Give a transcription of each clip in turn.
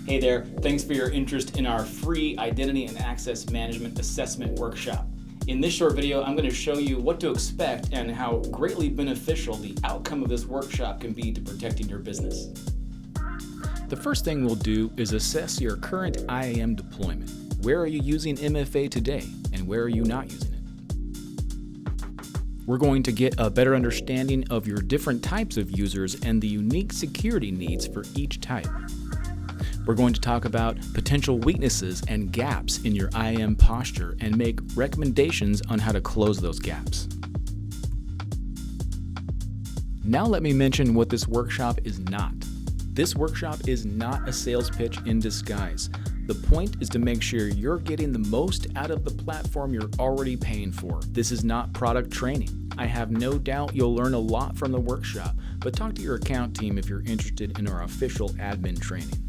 Hey there, thanks for your interest in our free Identity and Access Management Assessment Workshop. In this short video, I'm going to show you what to expect and how greatly beneficial the outcome of this workshop can be to protecting your business. The first thing we'll do is assess your current IAM deployment. Where are you using MFA today, and where are you not using it? We're going to get a better understanding of your different types of users and the unique security needs for each type. We're going to talk about potential weaknesses and gaps in your IAM posture and make recommendations on how to close those gaps. Now let me mention what this workshop is not. This workshop is not a sales pitch in disguise. The point is to make sure you're getting the most out of the platform you're already paying for. This is not product training. I have no doubt you'll learn a lot from the workshop, but talk to your account team if you're interested in our official admin training.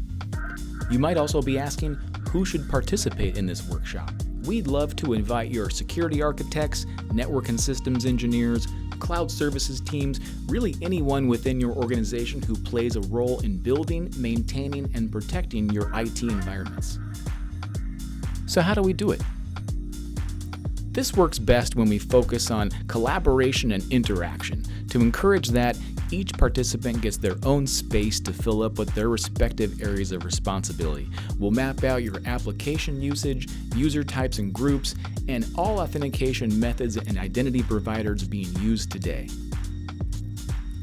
You might also be asking, who should participate in this workshop? We'd love to invite your security architects, network and systems engineers, cloud services teams, really anyone within your organization who plays a role in building, maintaining, and protecting your IT environments. So how do we do it? This works best when we focus on collaboration and interaction to encourage that each participant gets their own space to fill up with their respective areas of responsibility. We'll map out your application usage, user types and groups, and all authentication methods and identity providers being used today.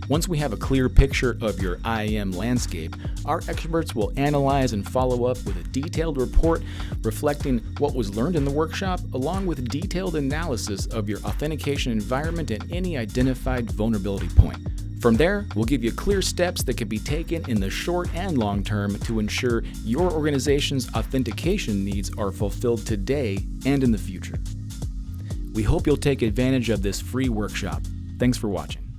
Once we have a clear picture of your IAM landscape, our experts will analyze and follow up with a detailed report reflecting what was learned in the workshop, along with detailed analysis of your authentication environment and any identified vulnerability point. From there, we'll give you clear steps that can be taken in the short and long term to ensure your organization's authentication needs are fulfilled today and in the future. We hope you'll take advantage of this free workshop. Thanks for watching.